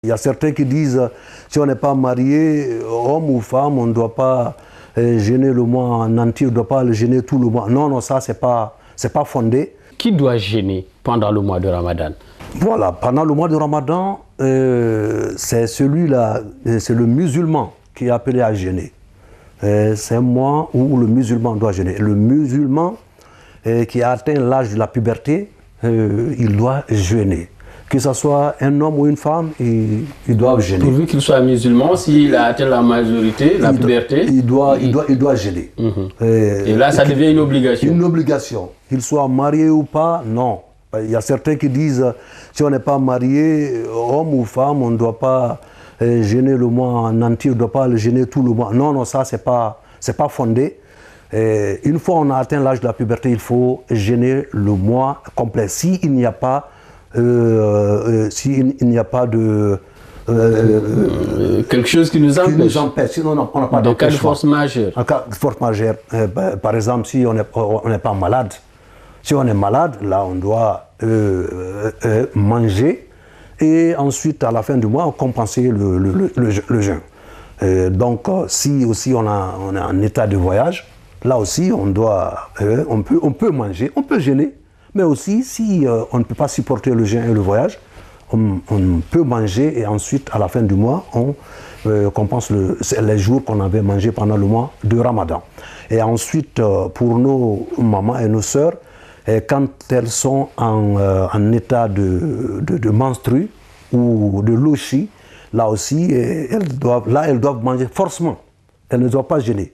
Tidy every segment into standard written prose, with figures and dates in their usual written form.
Il y a certains qui disent, si on n'est pas marié, homme ou femme, on ne doit pas jeûner le mois en entier, on ne doit pas le jeûner tout le mois. Non, non, ça, c'est pas fondé. Qui doit jeûner pendant le mois de Ramadan? Voilà, pendant le mois de Ramadan, c'est celui-là, c'est le musulman qui est appelé à jeûner. C'est un mois où le musulman doit jeûner. Le musulman qui a atteint l'âge de la puberté, il doit jeûner. Que ce soit un homme ou une femme, ils doivent jeûner. Pourvu qu'il soit musulman, s'il a atteint la majorité, la puberté, il doit jeûner. Et là, ça devient une obligation. Une obligation. Qu'il soit marié ou pas, non. Il y a certains qui disent, si on n'est pas marié, homme ou femme, on ne doit pas jeûner le mois en entier, on ne doit pas le jeûner tout le mois. Non, non, ça, c'est pas fondé. Une fois on a atteint l'âge de la puberté, il faut jeûner le mois complet. S'il n'y a pas de quelque chose qui nous empêche. Sinon, on n'a pas en cas de force majeure. En cas de force majeure, par exemple, si on n'est pas malade, si on est malade, là on doit manger et ensuite à la fin du mois compenser le jeûne. Donc si aussi on est en état de voyage, là aussi on peut manger, on peut jeûner, mais aussi si on ne peut pas supporter le jeûne et le voyage, on peut manger et ensuite à la fin du mois on compense les jours qu'on avait mangé pendant le mois de Ramadan. Et ensuite pour nos mamans et nos sœurs, quand elles sont en état de menstru ou de lochi, là aussi elles doivent manger forcément. Elles ne doivent pas jeûner.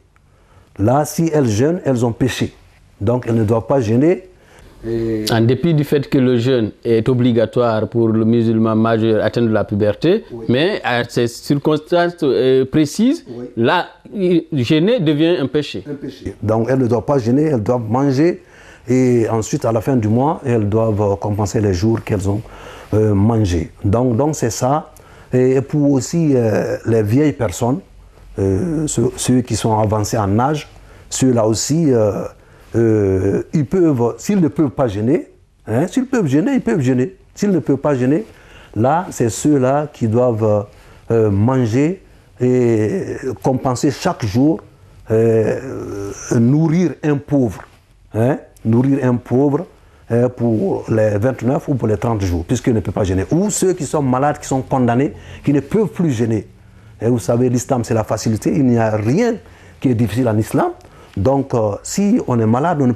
Là, si elles jeûnent, elles ont péché. Donc elles ne doivent pas jeûner. En dépit du fait que le jeûne est obligatoire pour le musulman majeur atteint de la puberté, oui. Mais à ces circonstances précises, oui. Là, jeûner devient un péché. Donc elles ne doivent pas jeûner, elles doivent manger et ensuite à la fin du mois, elles doivent compenser les jours qu'elles ont mangés. Donc c'est ça. Et pour aussi les vieilles personnes, ceux qui sont avancés en âge, ceux-là aussi, ils peuvent, s'ils ne peuvent pas jeûner, s'ils peuvent jeûner, ils peuvent jeûner. S'ils ne peuvent pas jeûner, là, c'est ceux-là qui doivent manger et compenser chaque jour, nourrir un pauvre. Nourrir un pauvre pour les 29 ou pour les 30 jours, puisqu'ils ne peuvent pas jeûner. Ou ceux qui sont malades, qui sont condamnés, qui ne peuvent plus jeûner. Et vous savez, l'islam, c'est la facilité. Il n'y a rien qui est difficile en islam. Donc, si on est malade, on ne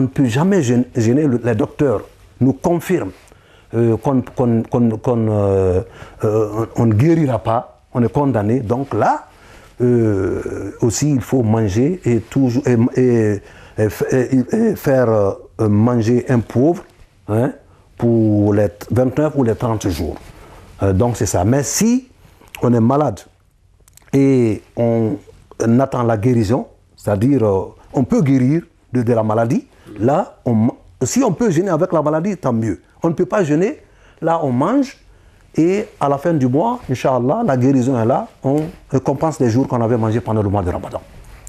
peut jamais jeûner. Les docteurs nous confirment qu'on ne guérira pas, on est condamné. Donc là, aussi, il faut manger et faire manger un pauvre pour les 29 ou les 30 jours. Donc c'est ça. Mais si on est malade et on attend la guérison, c'est-à-dire on peut guérir de la maladie, là, si on peut jeûner avec la maladie, tant mieux. On ne peut pas jeûner, là on mange et à la fin du mois, Inch'Allah, la guérison est là, on compense les jours qu'on avait mangés pendant le mois de Ramadan.